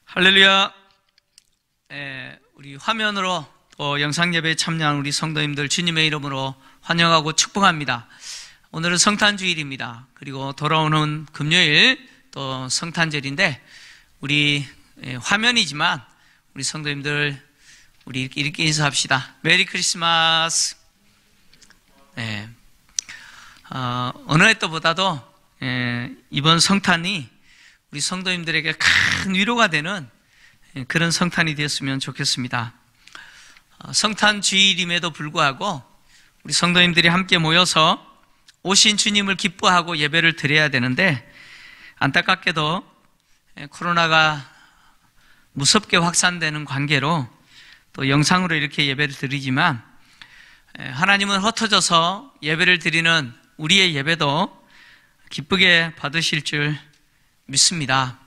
할렐루야. 우리 화면으로 또 영상예배에 참여한 우리 성도님들 주님의 이름으로 환영하고 축복합니다. 오늘은 성탄주일입니다. 그리고 돌아오는 금요일 또 성탄절인데 우리 화면이지만 우리 성도님들 우리 이렇게 인사합시다. 메리 크리스마스. 어느 해 때보다도 이번 성탄이 우리 성도님들에게 큰 위로가 되는 그런 성탄이 되었으면 좋겠습니다. 성탄 주일임에도 불구하고 우리 성도님들이 함께 모여서 오신 주님을 기뻐하고 예배를 드려야 되는데, 안타깝게도 코로나가 무섭게 확산되는 관계로 또 영상으로 이렇게 예배를 드리지만, 하나님은 흩어져서 예배를 드리는 우리의 예배도 기쁘게 받으실 줄 믿습니다.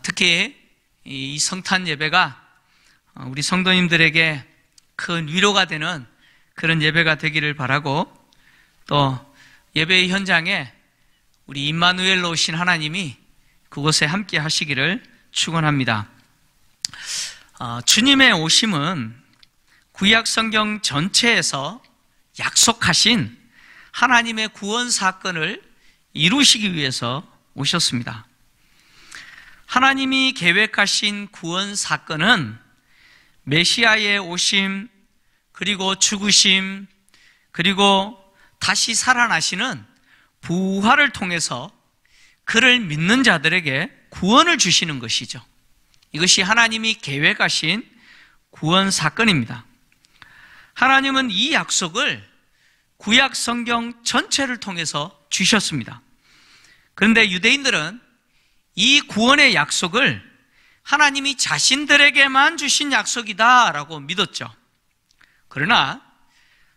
특히 이 성탄 예배가 우리 성도님들에게 큰 위로가 되는 그런 예배가 되기를 바라고, 또 예배의 현장에 우리 임마누엘로 오신 하나님이 그곳에 함께 하시기를 축원합니다. 주님의 오심은 구약 성경 전체에서 약속하신 하나님의 구원 사건을 이루시기 위해서 오셨습니다. 하나님이 계획하신 구원 사건은 메시아의 오심, 그리고 죽으심, 그리고 다시 살아나시는 부활을 통해서 그를 믿는 자들에게 구원을 주시는 것이죠. 이것이 하나님이 계획하신 구원 사건입니다. 하나님은 이 약속을 구약 성경 전체를 통해서 주셨습니다. 그런데 유대인들은 이 구원의 약속을 하나님이 자신들에게만 주신 약속이다라고 믿었죠. 그러나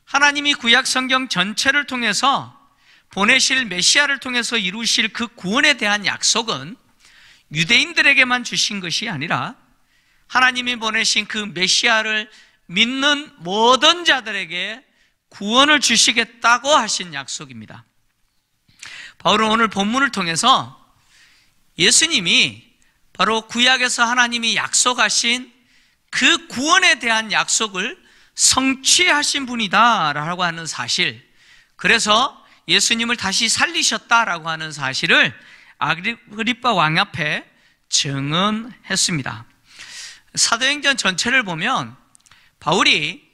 하나님이 구약 성경 전체를 통해서 보내실 메시아를 통해서 이루실 그 구원에 대한 약속은 유대인들에게만 주신 것이 아니라 하나님이 보내신 그 메시아를 믿는 모든 자들에게 구원을 주시겠다고 하신 약속입니다. 바울은 오늘 본문을 통해서 예수님이 바로 구약에서 하나님이 약속하신 그 구원에 대한 약속을 성취하신 분이다라고 하는 사실, 그래서 예수님을 다시 살리셨다라고 하는 사실을 아그리빠 왕 앞에 증언했습니다. 사도행전 전체를 보면 바울이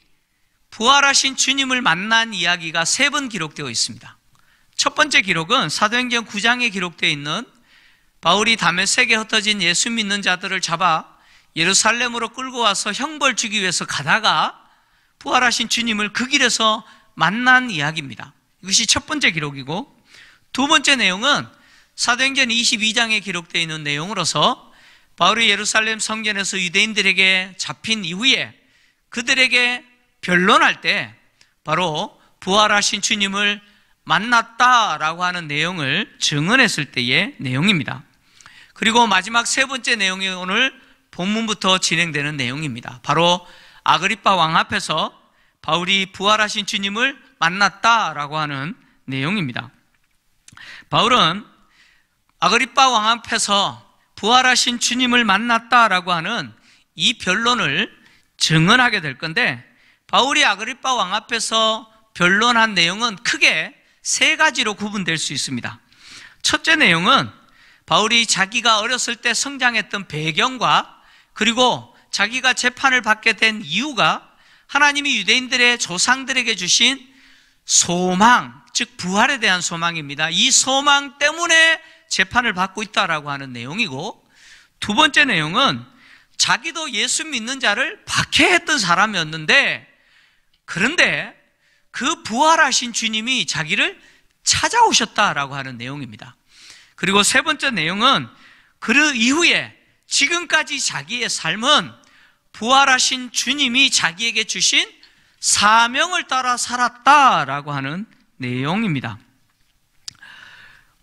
부활하신 주님을 만난 이야기가 3번 기록되어 있습니다. 첫 번째 기록은 사도행전 9장에 기록되어 있는 바울이 다메섹에 흩어진 예수 믿는 자들을 잡아 예루살렘으로 끌고 와서 형벌 주기 위해서 가다가 부활하신 주님을 그 길에서 만난 이야기입니다. 이것이 첫 번째 기록이고, 두 번째 내용은 사도행전 22장에 기록되어 있는 내용으로서 바울이 예루살렘 성전에서 유대인들에게 잡힌 이후에 그들에게 변론할 때 바로 부활하신 주님을 만났다라고 하는 내용을 증언했을 때의 내용입니다. 그리고 마지막 세 번째 내용이 오늘 본문부터 진행되는 내용입니다. 바로 아그리빠 왕 앞에서 바울이 부활하신 주님을 만났다라고 하는 내용입니다. 바울은 아그리빠 왕 앞에서 부활하신 주님을 만났다라고 하는 이 변론을 증언하게 될 건데, 바울이 아그리빠 왕 앞에서 변론한 내용은 크게 3가지로 구분될 수 있습니다. 첫째 내용은 바울이 자기가 어렸을 때 성장했던 배경과, 그리고 자기가 재판을 받게 된 이유가 하나님이 유대인들의 조상들에게 주신 소망, 즉 부활에 대한 소망입니다. 이 소망 때문에 재판을 받고 있다라고 하는 내용이고, 두 번째 내용은 자기도 예수 믿는 자를 박해했던 사람이었는데, 그런데 그 부활하신 주님이 자기를 찾아오셨다라고 하는 내용입니다. 그리고 세 번째 내용은 그 이후에 지금까지 자기의 삶은 부활하신 주님이 자기에게 주신 사명을 따라 살았다라고 하는 내용입니다.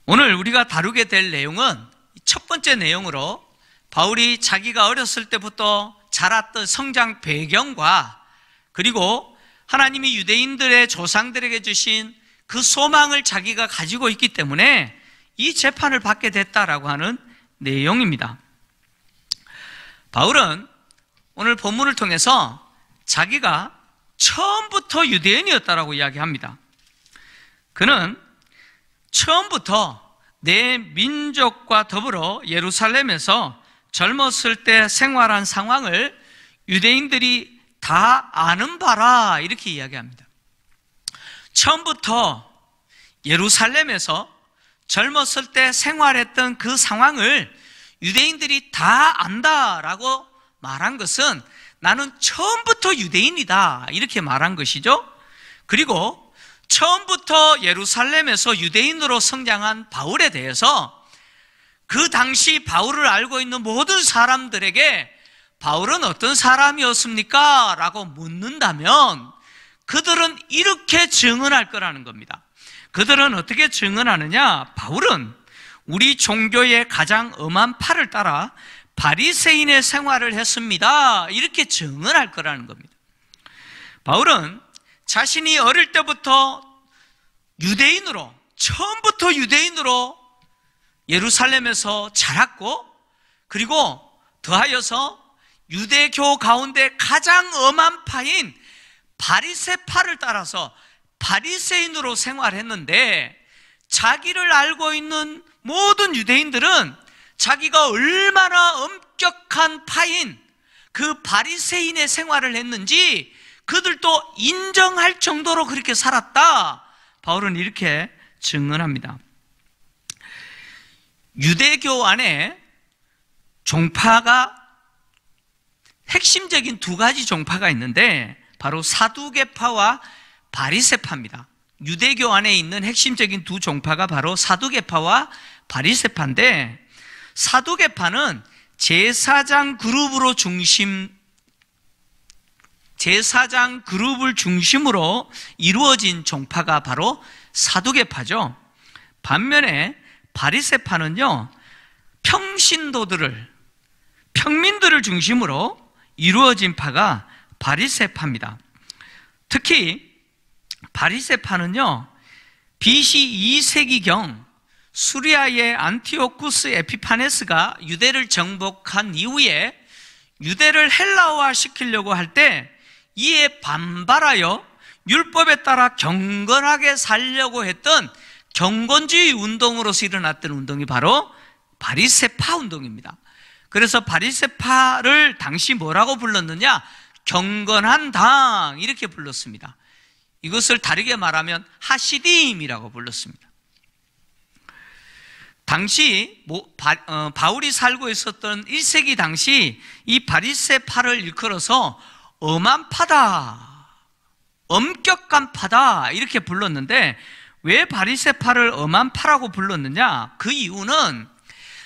오늘 우리가 다루게 될 내용은 첫 번째 내용으로 바울이 자기가 어렸을 때부터 자랐던 성장 배경과, 그리고 하나님이 유대인들의 조상들에게 주신 그 소망을 자기가 가지고 있기 때문에 이 재판을 받게 됐다라고 하는 내용입니다. 바울은 오늘 본문을 통해서 자기가 처음부터 유대인이었다라고 이야기합니다. 그는 처음부터 내 민족과 더불어 예루살렘에서 젊었을 때 생활한 상황을 유대인들이 다 아는 바라 이렇게 이야기합니다. 처음부터 예루살렘에서 젊었을 때 생활했던 그 상황을 유대인들이 다 안다라고 말한 것은 나는 처음부터 유대인이다 이렇게 말한 것이죠. 그리고 처음부터 예루살렘에서 유대인으로 성장한 바울에 대해서 그 당시 바울을 알고 있는 모든 사람들에게 바울은 어떤 사람이었습니까? 라고 묻는다면 그들은 이렇게 증언할 거라는 겁니다. 그들은 어떻게 증언하느냐? 바울은 우리 종교의 가장 엄한 팔을 따라 바리새인의 생활을 했습니다. 이렇게 증언할 거라는 겁니다. 바울은 자신이 어릴 때부터 유대인으로, 처음부터 유대인으로 예루살렘에서 자랐고, 그리고 더하여서 유대교 가운데 가장 엄한 파인 바리새파를 따라서 바리새인으로 생활했는데, 자기를 알고 있는 모든 유대인들은 자기가 얼마나 엄격한 파인 그 바리새인의 생활을 했는지 그들도 인정할 정도로 그렇게 살았다. 바울은 이렇게 증언합니다. 유대교 안에 종파가 핵심적인 두 가지 종파가 있는데 바로 사두개파와 바리새파입니다. 유대교 안에 있는 핵심적인 두 종파가 바로 사두개파와 바리새파인데, 사두개파는 제사장 그룹을 중심으로 이루어진 종파가 바로 사두개파죠. 반면에 바리새파는요, 평민들을 중심으로 이루어진 파가 바리새파입니다. 특히 바리새파는요, BC 2세기경 수리아의 안티오쿠스 에피파네스가 유대를 정복한 이후에 유대를 헬라화 시키려고 할 때 이에 반발하여 율법에 따라 경건하게 살려고 했던 경건주의 운동으로서 일어났던 운동이 바로 바리새파 운동입니다. 그래서 바리새파를 당시 뭐라고 불렀느냐? 경건한 당 이렇게 불렀습니다. 이것을 다르게 말하면 하시딤이라고 불렀습니다. 당시 바울이 살고 있었던 1세기 당시 이 바리새파를 일컬어서 엄한 파다, 엄격한 파다 이렇게 불렀는데, 왜 바리새파를 엄한 파라고 불렀느냐? 그 이유는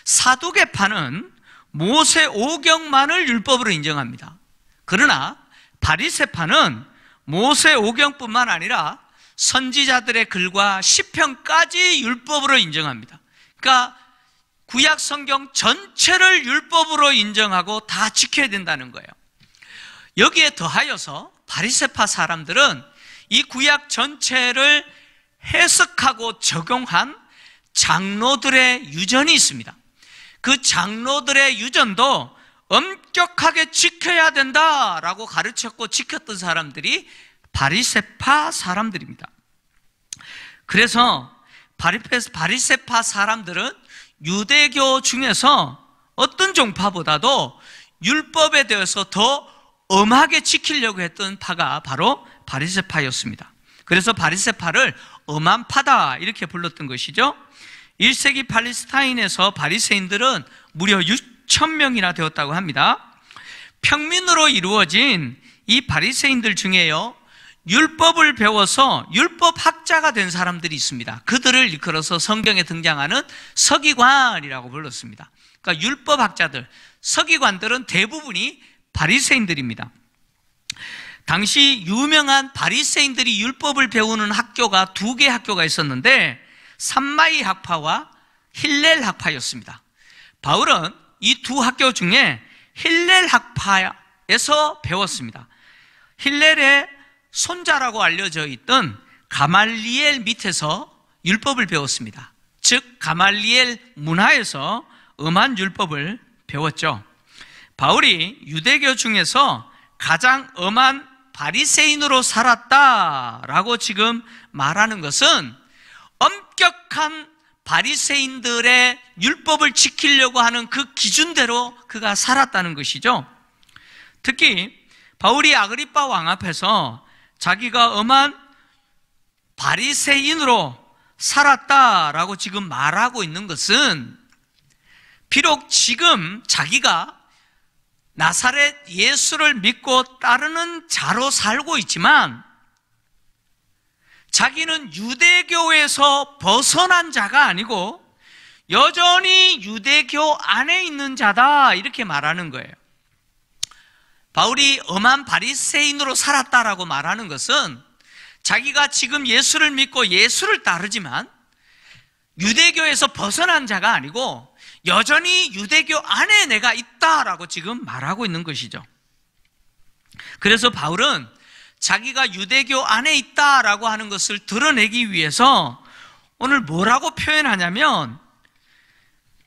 사두개파는 모세 오경만을 율법으로 인정합니다. 그러나 바리새파는 모세 오경뿐만 아니라 선지자들의 글과 시편까지 율법으로 인정합니다. 그러니까 구약 성경 전체를 율법으로 인정하고 다 지켜야 된다는 거예요. 여기에 더하여서 바리새파 사람들은 이 구약 전체를 해석하고 적용한 장로들의 유전이 있습니다. 그 장로들의 유전도 엄격하게 지켜야 된다라고 가르쳤고 지켰던 사람들이 바리새파 사람들입니다. 그래서 바리새파 사람들은 유대교 중에서 어떤 종파보다도 율법에 대해서 더 엄하게 지키려고 했던 파가 바로 바리새파였습니다. 그래서 바리새파를 엄한 파다 이렇게 불렀던 것이죠. 1세기 팔레스타인에서 바리새인들은 무려 6,000명이나 되었다고 합니다. 평민으로 이루어진 이 바리새인들 중에요, 율법을 배워서 율법학자가 된 사람들이 있습니다. 그들을 일컬어서 성경에 등장하는 서기관이라고 불렀습니다. 그러니까 율법학자들, 서기관들은 대부분이 바리새인들입니다. 당시 유명한 바리새인들이 율법을 배우는 학교가 두 개의 학교가 있었는데 삼마이 학파와 힐렐 학파였습니다. 바울은 이 두 학교 중에 힐렐 학파에서 배웠습니다. 힐렐의 손자라고 알려져 있던 가말리엘 밑에서 율법을 배웠습니다. 즉 가말리엘 문화에서 엄한 율법을 배웠죠. 바울이 유대교 중에서 가장 엄한 바리새인으로 살았다라고 지금 말하는 것은 엄격한 바리새인들의 율법을 지키려고 하는 그 기준대로 그가 살았다는 것이죠. 특히 바울이 아그리빠 왕 앞에서 자기가 엄한 바리새인으로 살았다라고 지금 말하고 있는 것은 비록 지금 자기가 나사렛 예수를 믿고 따르는 자로 살고 있지만 자기는 유대교에서 벗어난 자가 아니고 여전히 유대교 안에 있는 자다, 이렇게 말하는 거예요. 바울이 엄한 바리새인으로 살았다라고 말하는 것은 자기가 지금 예수를 믿고 예수를 따르지만 유대교에서 벗어난 자가 아니고 여전히 유대교 안에 내가 있다라고 지금 말하고 있는 것이죠. 그래서 바울은 자기가 유대교 안에 있다라고 하는 것을 드러내기 위해서 오늘 뭐라고 표현하냐면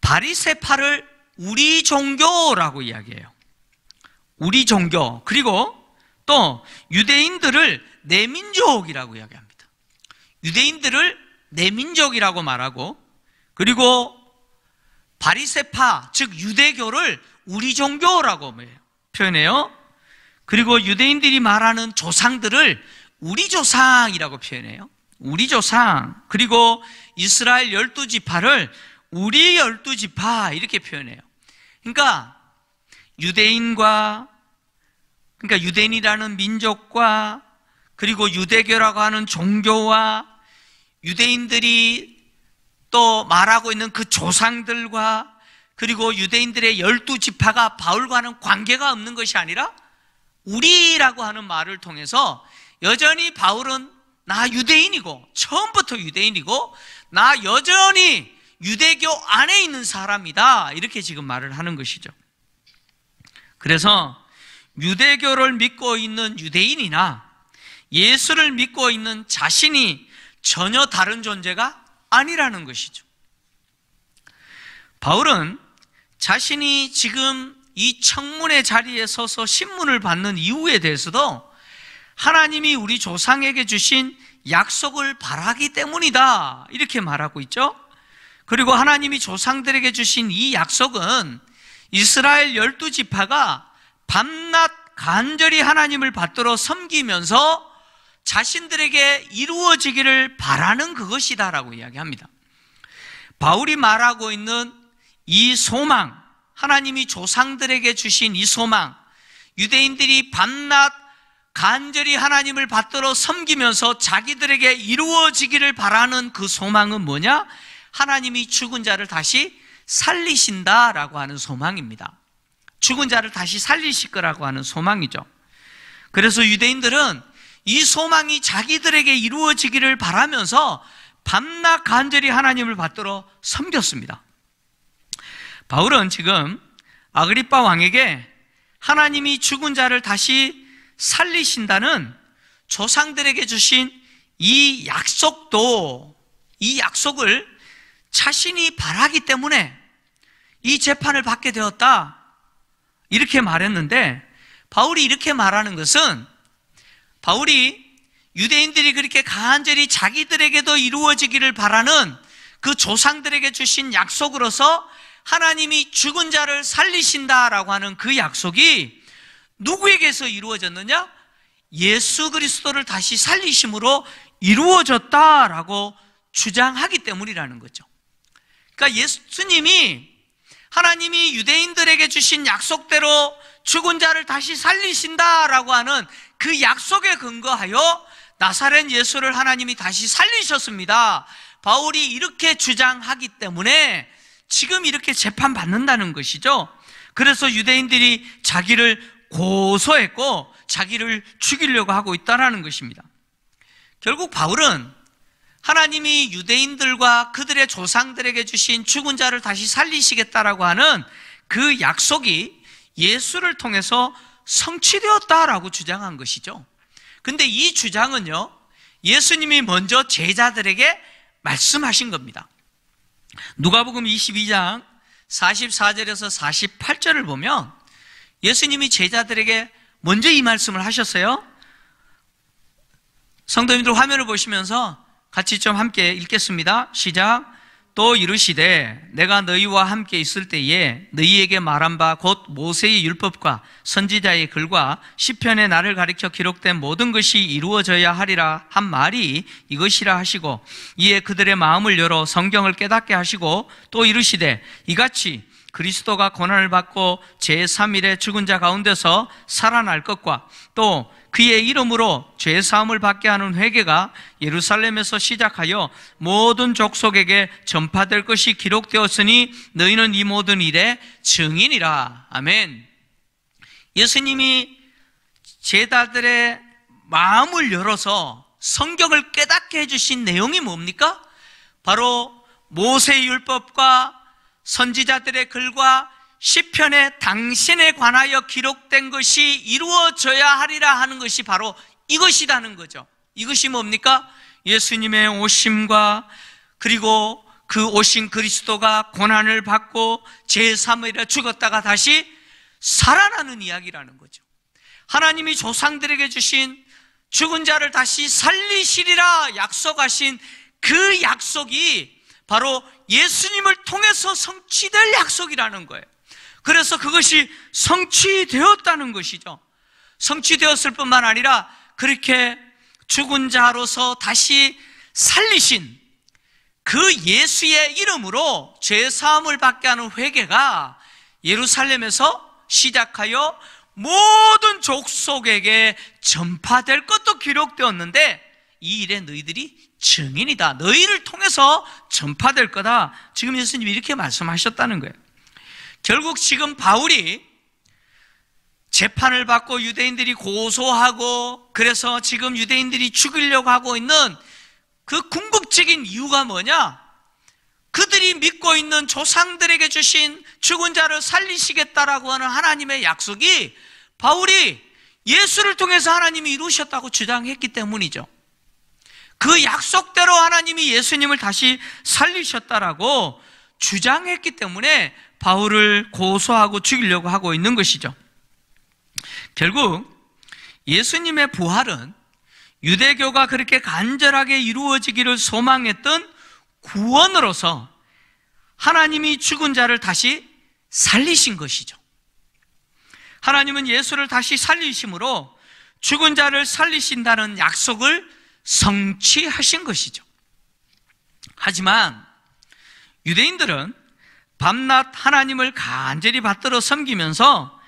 바리새파를 우리 종교라고 이야기해요. 우리 종교. 그리고 또 유대인들을 내 민족이라고 이야기합니다. 유대인들을 내 민족이라고 말하고, 그리고 바리새파, 즉 유대교를 우리 종교라고 표현해요. 그리고 유대인들이 말하는 조상들을 우리 조상이라고 표현해요. 우리 조상. 그리고 이스라엘 12지파를 우리 12지파 이렇게 표현해요. 그러니까 유대인이라는 민족과 그리고 유대교라고 하는 종교와 유대인들이 또 말하고 있는 그 조상들과 그리고 유대인들의 12지파가 바울과는 관계가 없는 것이 아니라 우리라고 하는 말을 통해서 여전히 바울은 나 유대인이고, 처음부터 유대인이고, 나 여전히 유대교 안에 있는 사람이다, 이렇게 지금 말을 하는 것이죠. 그래서 유대교를 믿고 있는 유대인이나 예수를 믿고 있는 자신이 전혀 다른 존재가 아니라는 것이죠. 바울은 자신이 지금 이 청문회 자리에 서서 신문을 받는 이유에 대해서도 하나님이 우리 조상에게 주신 약속을 바라기 때문이다, 이렇게 말하고 있죠. 그리고 하나님이 조상들에게 주신 이 약속은 이스라엘 12지파가 밤낮 간절히 하나님을 받들어 섬기면서 자신들에게 이루어지기를 바라는 그것이다라고 이야기합니다. 바울이 말하고 있는 이 소망, 하나님이 조상들에게 주신 이 소망, 유대인들이 밤낮 간절히 하나님을 받들어 섬기면서 자기들에게 이루어지기를 바라는 그 소망은 뭐냐? 하나님이 죽은 자를 다시 살리신다라고 하는 소망입니다. 죽은 자를 다시 살리실 거라고 하는 소망이죠. 그래서 유대인들은 이 소망이 자기들에게 이루어지기를 바라면서 밤낮 간절히 하나님을 받들어 섬겼습니다. 바울은 지금 아그리빠 왕에게 하나님이 죽은 자를 다시 살리신다는 조상들에게 주신 이 약속을 자신이 바라기 때문에 이 재판을 받게 되었다, 이렇게 말했는데, 바울이 이렇게 말하는 것은 바울이 유대인들이 그렇게 간절히 자기들에게도 이루어지기를 바라는 그 조상들에게 주신 약속으로서 하나님이 죽은 자를 살리신다라고 하는 그 약속이 누구에게서 이루어졌느냐? 예수 그리스도를 다시 살리심으로 이루어졌다라고 주장하기 때문이라는 거죠. 그러니까 예수님이 하나님이 유대인들에게 주신 약속대로 죽은 자를 다시 살리신다라고 하는 그 약속에 근거하여 나사렛 예수를 하나님이 다시 살리셨습니다. 바울이 이렇게 주장하기 때문에 지금 이렇게 재판받는다는 것이죠. 그래서 유대인들이 자기를 고소했고 자기를 죽이려고 하고 있다는 것입니다. 결국 바울은 하나님이 유대인들과 그들의 조상들에게 주신 죽은 자를 다시 살리시겠다라고 하는 그 약속이 예수를 통해서 성취되었다라고 주장한 것이죠. 근데 이 주장은요, 예수님이 먼저 제자들에게 말씀하신 겁니다. 누가복음 22장 44절에서 48절을 보면 예수님이 제자들에게 먼저 이 말씀을 하셨어요. 성도님들 화면을 보시면서 같이 좀 함께 읽겠습니다. 시작. 또 이르시되 내가 너희와 함께 있을 때에 너희에게 말한 바 곧 모세의 율법과 선지자의 글과 시편에 나를 가리켜 기록된 모든 것이 이루어져야 하리라 한 말이 이것이라 하시고, 이에 그들의 마음을 열어 성경을 깨닫게 하시고, 또 이르시되 이같이 그리스도가 고난을 받고 제3일에 죽은 자 가운데서 살아날 것과 또 그의 이름으로 죄사함을 받게 하는 회개가 예루살렘에서 시작하여 모든 족속에게 전파될 것이 기록되었으니 너희는 이 모든 일의 증인이라. 아멘. 예수님이 제자들의 마음을 열어서 성경을 깨닫게 해주신 내용이 뭡니까? 바로 모세의 율법과 선지자들의 글과 시편에 당신에 관하여 기록된 것이 이루어져야 하리라 하는 것이 바로 이것이라는 거죠. 이것이 뭡니까? 예수님의 오심과 그리고 그 오신 그리스도가 고난을 받고 제3일에 죽었다가 다시 살아나는 이야기라는 거죠. 하나님이 조상들에게 주신 죽은 자를 다시 살리시리라 약속하신 그 약속이 바로 예수님을 통해서 성취될 약속이라는 거예요. 그래서 그것이 성취되었다는 것이죠. 성취되었을 뿐만 아니라 그렇게 죽은 자로서 다시 살리신 그 예수의 이름으로 죄사함을 받게 하는 회개가 예루살렘에서 시작하여 모든 족속에게 전파될 것도 기록되었는데, 이 일에 너희들이 증인이다. 너희를 통해서 전파될 거다. 지금 예수님이 이렇게 말씀하셨다는 거예요. 결국 지금 바울이 재판을 받고 유대인들이 고소하고 그래서 지금 유대인들이 죽이려고 하고 있는 그 궁극적인 이유가 뭐냐? 그들이 믿고 있는 조상들에게 주신 죽은 자를 살리시겠다라고 하는 하나님의 약속이 바울이 예수를 통해서 하나님이 이루셨다고 주장했기 때문이죠. 그 약속대로 하나님이 예수님을 다시 살리셨다라고 주장했기 때문에 바울을 고소하고 죽이려고 하고 있는 것이죠. 결국 예수님의 부활은 유대교가 그렇게 간절하게 이루어지기를 소망했던 구원으로서 하나님이 죽은 자를 다시 살리신 것이죠. 하나님은 예수를 다시 살리심으로 죽은 자를 살리신다는 약속을 성취하신 것이죠. 하지만 유대인들은 밤낮 하나님을 간절히 받들어 섬기면서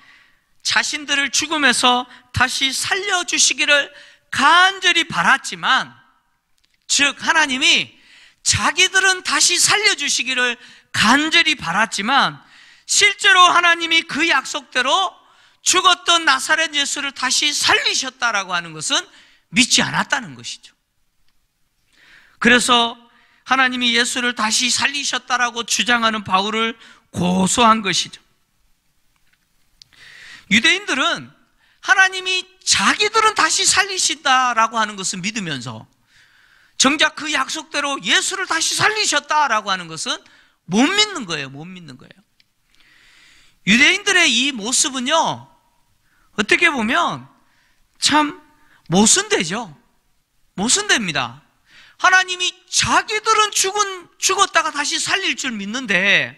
자신들을 죽음에서 다시 살려주시기를 간절히 바랐지만, 즉 하나님이 자기들은 다시 살려주시기를 간절히 바랐지만 실제로 하나님이 그 약속대로 죽었던 나사렛 예수를 다시 살리셨다라고 하는 것은 믿지 않았다는 것이죠. 그래서 하나님이 예수를 다시 살리셨다라고 주장하는 바울을 고소한 것이죠. 유대인들은 하나님이 자기들은 다시 살리신다라고 하는 것을 믿으면서 정작 그 약속대로 예수를 다시 살리셨다라고 하는 것은 못 믿는 거예요. 못 믿는 거예요. 유대인들의 이 모습은요, 어떻게 보면 참 모순되죠. 모순됩니다. 하나님이 자기들은 죽었다가 다시 살릴 줄 믿는데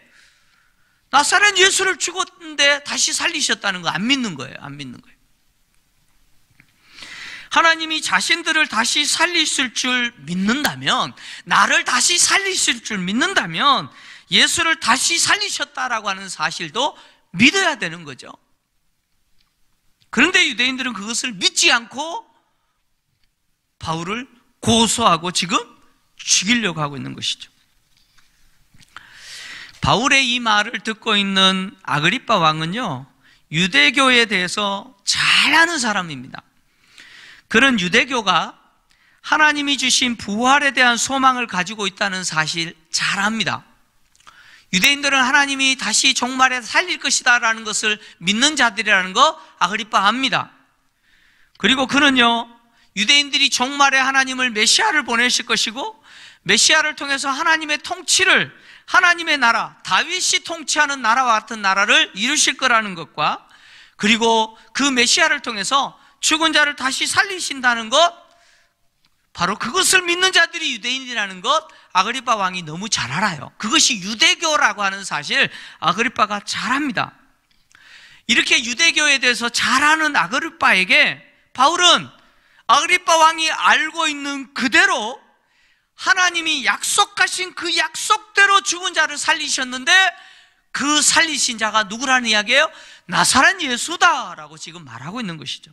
나사렛 예수를 죽었는데 다시 살리셨다는 거 안 믿는 거예요. 안 믿는 거예요. 하나님이 자신들을 다시 살리실 줄 믿는다면, 나를 다시 살리실 줄 믿는다면 예수를 다시 살리셨다라고 하는 사실도 믿어야 되는 거죠. 그런데 유대인들은 그것을 믿지 않고 바울을 고소하고 지금 죽이려고 하고 있는 것이죠. 바울의 이 말을 듣고 있는 아그리빠 왕은요, 유대교에 대해서 잘 아는 사람입니다. 그런 유대교가 하나님이 주신 부활에 대한 소망을 가지고 있다는 사실 잘 압니다. 유대인들은 하나님이 다시 종말에 살릴 것이다 라는 것을 믿는 자들이라는 거 아그리빠 압니다. 그리고 그는요, 유대인들이 종말에 하나님을 메시아를 보내실 것이고 메시아를 통해서 하나님의 통치를, 하나님의 나라, 다윗이 통치하는 나라와 같은 나라를 이루실 거라는 것과 그리고 그 메시아를 통해서 죽은 자를 다시 살리신다는 것, 바로 그것을 믿는 자들이 유대인이라는 것 아그리빠 왕이 너무 잘 알아요. 그것이 유대교라고 하는 사실 아그리빠가 잘 압니다. 이렇게 유대교에 대해서 잘 아는 아그리빠에게 바울은 아그리빠 왕이 알고 있는 그대로 하나님이 약속하신 그 약속대로 죽은 자를 살리셨는데, 그 살리신 자가 누구라는 이야기예요? 나사렛 예수다라고 지금 말하고 있는 것이죠.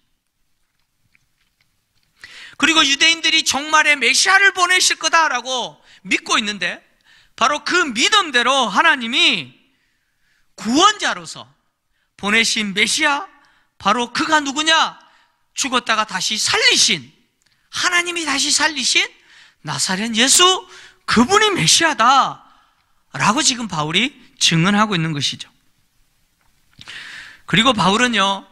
그리고 유대인들이 종말에 메시아를 보내실 거다라고 믿고 있는데, 바로 그 믿음대로 하나님이 구원자로서 보내신 메시아, 바로 그가 누구냐? 죽었다가 다시 살리신, 하나님이 다시 살리신 나사렛 예수, 그분이 메시아다 라고 지금 바울이 증언하고 있는 것이죠. 그리고 바울은요,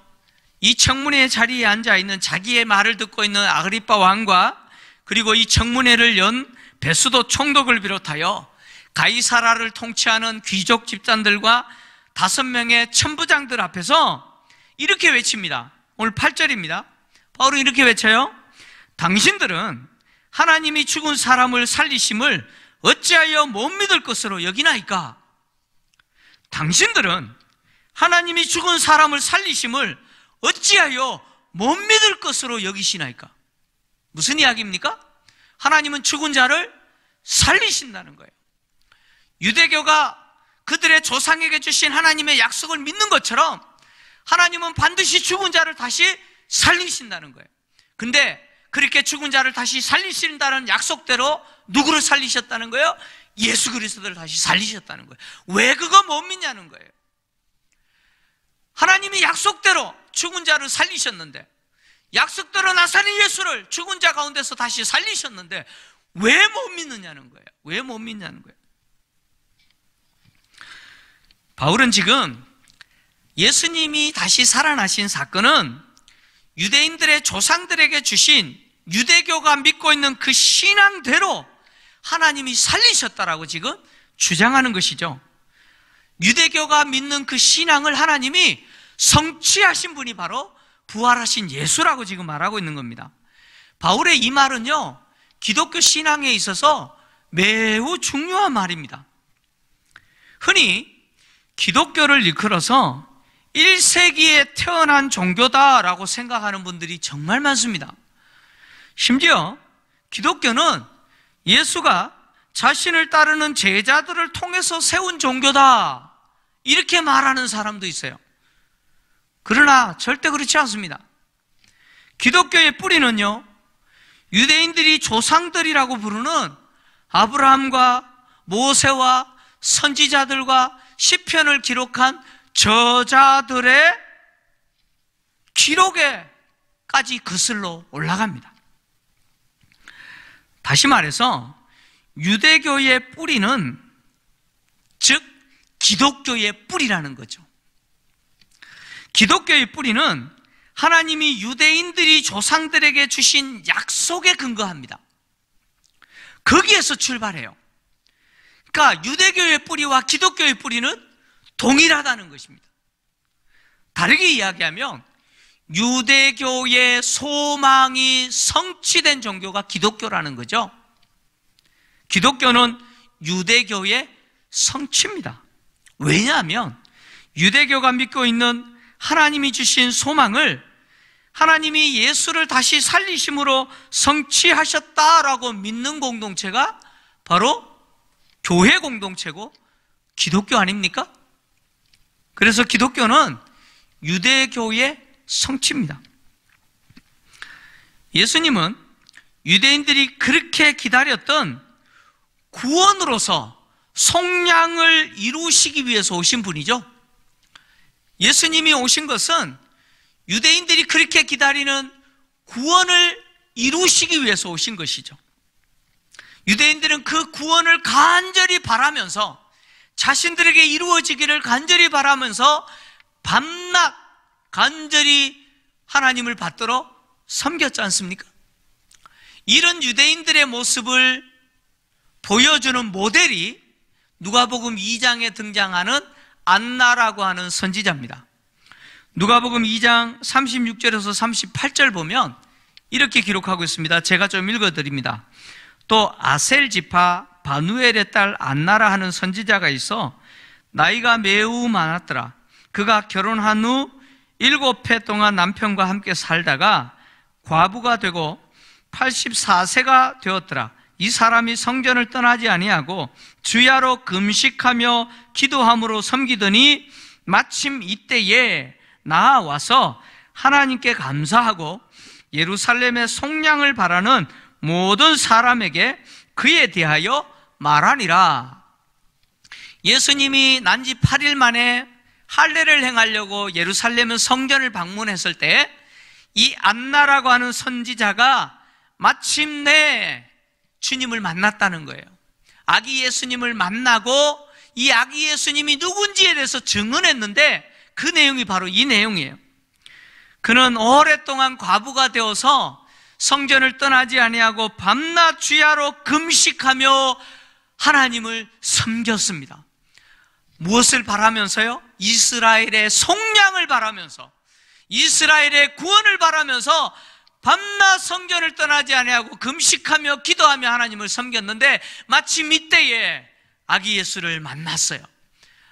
이 청문회 자리에 앉아있는, 자기의 말을 듣고 있는 아그리빠 왕과, 그리고 이 청문회를 연 베스도 총독을 비롯하여 가이사라를 통치하는 귀족 집단들과 5명의 천부장들 앞에서 이렇게 외칩니다. 오늘 8절입니다. 바울은 이렇게 외쳐요. 당신들은 하나님이 죽은 사람을 살리심을 어찌하여 못 믿을 것으로 여기나이까? 당신들은 하나님이 죽은 사람을 살리심을 어찌하여 못 믿을 것으로 여기시나이까? 무슨 이야기입니까? 하나님은 죽은 자를 살리신다는 거예요. 유대교가 그들의 조상에게 주신 하나님의 약속을 믿는 것처럼 하나님은 반드시 죽은 자를 다시 살리신다는 거예요. 근데 그렇게 죽은 자를 다시 살리신다는 약속대로 누구를 살리셨다는 거예요? 예수 그리스도를 다시 살리셨다는 거예요. 왜 그거 못 믿냐는 거예요. 하나님이 약속대로 죽은 자를 살리셨는데, 약속대로 나사렛 예수를 죽은 자 가운데서 다시 살리셨는데 왜 못 믿느냐는 거예요. 왜 못 믿냐는 거예요. 바울은 지금 예수님이 다시 살아나신 사건은 유대인들의 조상들에게 주신, 유대교가 믿고 있는 그 신앙대로 하나님이 살리셨다라고 지금 주장하는 것이죠. 유대교가 믿는 그 신앙을 하나님이 성취하신 분이 바로 부활하신 예수라고 지금 말하고 있는 겁니다. 바울의 이 말은요, 기독교 신앙에 있어서 매우 중요한 말입니다. 흔히 기독교를 일컬어서 1세기에 태어난 종교다라고 생각하는 분들이 정말 많습니다. 심지어 기독교는 예수가 자신을 따르는 제자들을 통해서 세운 종교다, 이렇게 말하는 사람도 있어요. 그러나 절대 그렇지 않습니다. 기독교의 뿌리는요, 유대인들이 조상들이라고 부르는 아브라함과 모세와 선지자들과 시편을 기록한 저자들의 기록에까지 거슬러 올라갑니다. 다시 말해서 유대교의 뿌리는, 즉 기독교의 뿌리라는 거죠. 기독교의 뿌리는 하나님이 유대인들이 조상들에게 주신 약속에 근거합니다. 거기에서 출발해요. 그러니까 유대교의 뿌리와 기독교의 뿌리는 동일하다는 것입니다. 다르게 이야기하면 유대교의 소망이 성취된 종교가 기독교라는 거죠. 기독교는 유대교의 성취입니다. 왜냐하면 유대교가 믿고 있는 하나님이 주신 소망을 하나님이 예수를 다시 살리심으로 성취하셨다라고 믿는 공동체가 바로 교회 공동체고 기독교 아닙니까? 그래서 기독교는 유대교의 성취입니다. 예수님은 유대인들이 그렇게 기다렸던 구원으로서 속량을 이루시기 위해서 오신 분이죠. 예수님이 오신 것은 유대인들이 그렇게 기다리는 구원을 이루시기 위해서 오신 것이죠. 유대인들은 그 구원을 간절히 바라면서, 자신들에게 이루어지기를 간절히 바라면서 밤낮 간절히 하나님을 받들어 섬겼지 않습니까? 이런 유대인들의 모습을 보여주는 모델이 누가복음 2장에 등장하는 안나라고 하는 선지자입니다. 누가복음 2장 36절에서 38절 보면 이렇게 기록하고 있습니다. 제가 좀 읽어드립니다. 또 아셀 지파 바누엘의 딸 안나라 하는 선지자가 있어 나이가 매우 많았더라. 그가 결혼한 후 7해 동안 남편과 함께 살다가 과부가 되고 84세가 되었더라. 이 사람이 성전을 떠나지 아니하고 주야로 금식하며 기도함으로 섬기더니 마침 이때에 나와서 하나님께 감사하고 예루살렘의 속량을 바라는 모든 사람에게 그에 대하여 말하니라. 예수님이 난 지 8일 만에 할례를 행하려고 예루살렘의 성전을 방문했을 때 이 안나라고 하는 선지자가 마침내 주님을 만났다는 거예요. 아기 예수님을 만나고 이 아기 예수님이 누군지에 대해서 증언했는데 그 내용이 바로 이 내용이에요. 그는 오랫동안 과부가 되어서 성전을 떠나지 아니하고 밤낮 주야로 금식하며 하나님을 섬겼습니다. 무엇을 바라면서요? 이스라엘의 속량을 바라면서, 이스라엘의 구원을 바라면서 밤낮 성전을 떠나지 아니하고 금식하며 기도하며 하나님을 섬겼는데 마침 이때에 아기 예수를 만났어요.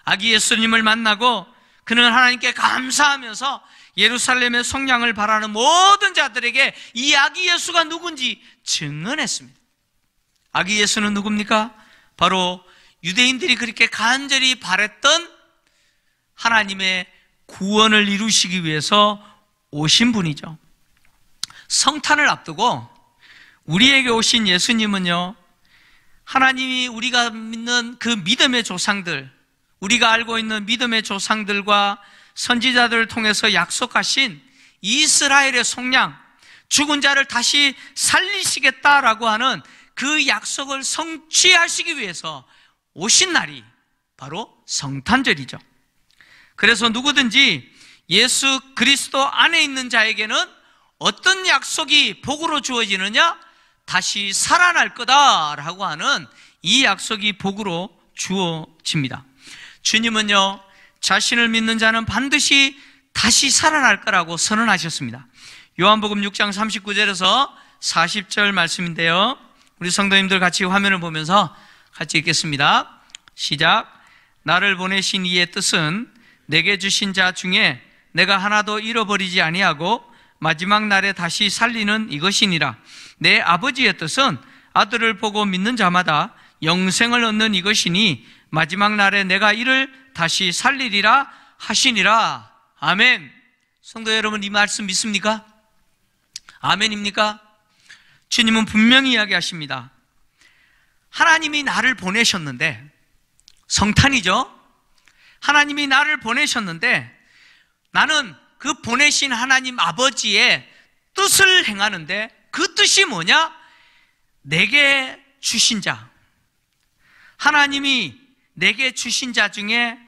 아기 예수님을 만나고 그는 하나님께 감사하면서 예루살렘의 속량을 바라는 모든 자들에게 이 아기 예수가 누군지 증언했습니다. 아기 예수는 누굽니까? 바로 유대인들이 그렇게 간절히 바랬던 하나님의 구원을 이루시기 위해서 오신 분이죠. 성탄을 앞두고 우리에게 오신 예수님은요, 하나님이 우리가 믿는 그 믿음의 조상들, 우리가 알고 있는 믿음의 조상들과 선지자들을 통해서 약속하신 이스라엘의 속량, 죽은 자를 다시 살리시겠다라고 하는 그 약속을 성취하시기 위해서 오신 날이 바로 성탄절이죠. 그래서 누구든지 예수 그리스도 안에 있는 자에게는 어떤 약속이 복으로 주어지느냐? 다시 살아날 거다라고 하는 이 약속이 복으로 주어집니다. 주님은요, 자신을 믿는 자는 반드시 다시 살아날 거라고 선언하셨습니다. 요한복음 6장 39절에서 40절 말씀인데요, 우리 성도님들 같이 화면을 보면서 같이 읽겠습니다. 시작. 나를 보내신 이의 뜻은 내게 주신 자 중에 내가 하나도 잃어버리지 아니하고 마지막 날에 다시 살리는 이것이니라. 내 아버지의 뜻은 아들을 보고 믿는 자마다 영생을 얻는 이것이니 마지막 날에 내가 이를 다시 살리리라 하시니라. 아멘. 성도 여러분, 이 말씀 믿습니까? 아멘입니까? 주님은 분명히 이야기하십니다. 하나님이 나를 보내셨는데, 성탄이죠? 하나님이 나를 보내셨는데 나는 그 보내신 하나님 아버지의 뜻을 행하는데 그 뜻이 뭐냐? 내게 주신 자, 하나님이 내게 주신 자 중에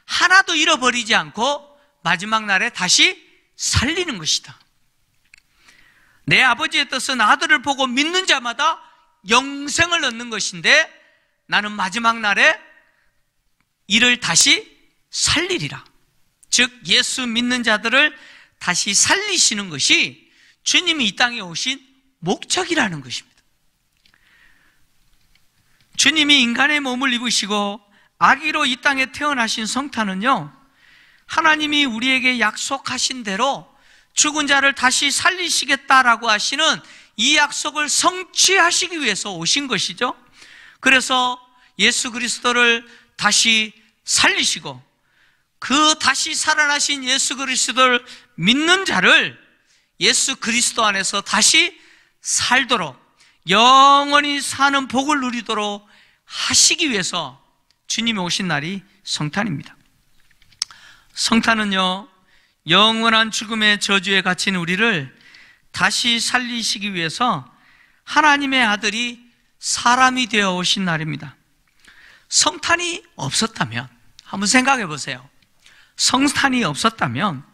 하나도 잃어버리지 않고 마지막 날에 다시 살리는 것이다. 내 아버지의 뜻은 아들을 보고 믿는 자마다 영생을 얻는 것인데 나는 마지막 날에 이를 다시 살리리라. 즉 예수 믿는 자들을 다시 살리시는 것이 주님이 이 땅에 오신 목적이라는 것입니다. 주님이 인간의 몸을 입으시고 아기로 이 땅에 태어나신 성탄은요, 하나님이 우리에게 약속하신 대로 죽은 자를 다시 살리시겠다라고 하시는 이 약속을 성취하시기 위해서 오신 것이죠. 그래서 예수 그리스도를 다시 살리시고 그 다시 살아나신 예수 그리스도를 믿는 자를 예수 그리스도 안에서 다시 살도록 영원히 사는 복을 누리도록 하시기 위해서 주님이 오신 날이 성탄입니다. 성탄은요, 영원한 죽음의 저주에 갇힌 우리를 다시 살리시기 위해서 하나님의 아들이 사람이 되어 오신 날입니다. 성탄이 없었다면, 한번 생각해 보세요. 성탄이 없었다면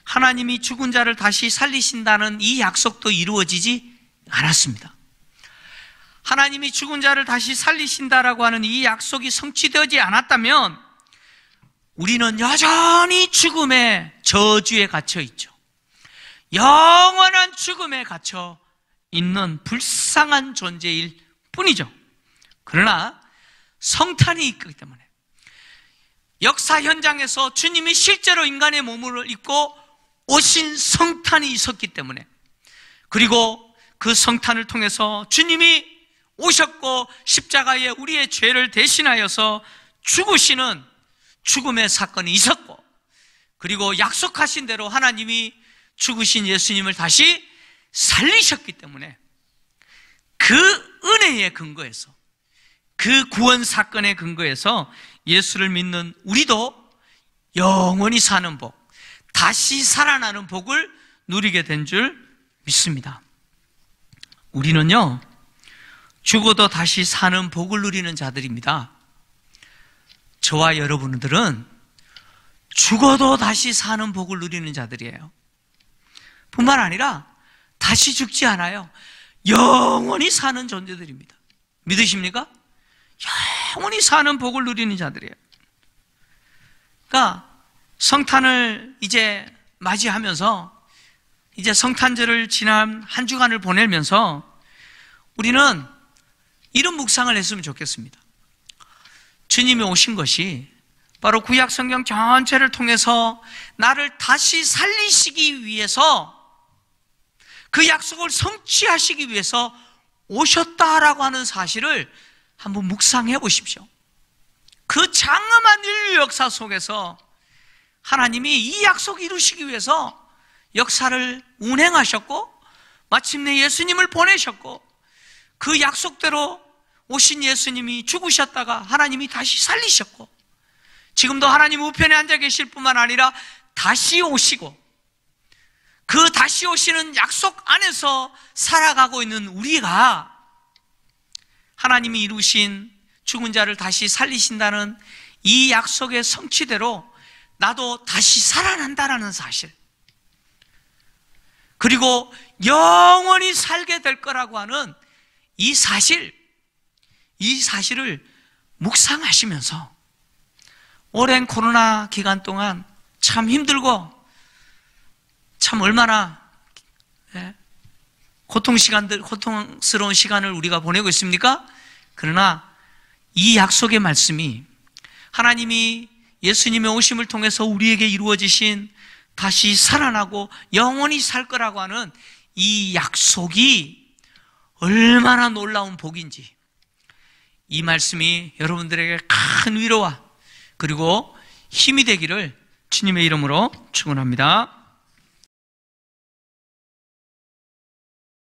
하나님이 죽은 자를 다시 살리신다는 이 약속도 이루어지지 않았습니다. 하나님이 죽은 자를 다시 살리신다라고 하는 이 약속이 성취되지 않았다면 우리는 여전히 죽음의 저주에 갇혀 있죠. 영원한 죽음에 갇혀 있는 불쌍한 존재일 뿐이죠. 그러나 성탄이 있기 때문에, 역사 현장에서 주님이 실제로 인간의 몸을 입고 오신 성탄이 있었기 때문에, 그리고 그 성탄을 통해서 주님이 오셨고 십자가에 우리의 죄를 대신하여서 죽으시는 죽음의 사건이 있었고, 그리고 약속하신 대로 하나님이 죽으신 예수님을 다시 살리셨기 때문에, 그 은혜의 근거에서, 그 구원 사건의 근거에서 예수를 믿는 우리도 영원히 사는 복, 다시 살아나는 복을 누리게 된 줄 믿습니다. 우리는요, 죽어도 다시 사는 복을 누리는 자들입니다. 저와 여러분들은 죽어도 다시 사는 복을 누리는 자들이에요. 뿐만 아니라 다시 죽지 않아요. 영원히 사는 존재들입니다. 믿으십니까? 영원히 사는 복을 누리는 자들이에요. 그러니까 성탄을 이제 맞이하면서, 이제 성탄절을 지난 한 주간을 보내면서 우리는 이런 묵상을 했으면 좋겠습니다. 주님이 오신 것이 바로 구약 성경 전체를 통해서 나를 다시 살리시기 위해서, 그 약속을 성취하시기 위해서 오셨다라고 하는 사실을 한번 묵상해 보십시오. 그 장엄한 인류 역사 속에서 하나님이 이 약속을 이루시기 위해서 역사를 운행하셨고, 마침내 예수님을 보내셨고, 그 약속대로 오신 예수님이 죽으셨다가 하나님이 다시 살리셨고, 지금도 하나님 우편에 앉아 계실 뿐만 아니라 다시 오시고, 그 다시 오시는 약속 안에서 살아가고 있는 우리가 하나님이 이루신 죽은 자를 다시 살리신다는 이 약속의 성취대로 나도 다시 살아난다라는 사실, 그리고 영원히 살게 될 거라고 하는 이 사실을 묵상하시면서 오랜 코로나 기간 동안 참 힘들고 참 얼마나 고통스러운 시간을 우리가 보내고 있습니까? 그러나 이 약속의 말씀이, 하나님이 예수님의 오심을 통해서 우리에게 이루어지신 다시 살아나고 영원히 살 거라고 하는 이 약속이 얼마나 놀라운 복인지, 이 말씀이 여러분들에게 큰 위로와 그리고 힘이 되기를 주님의 이름으로 축원합니다.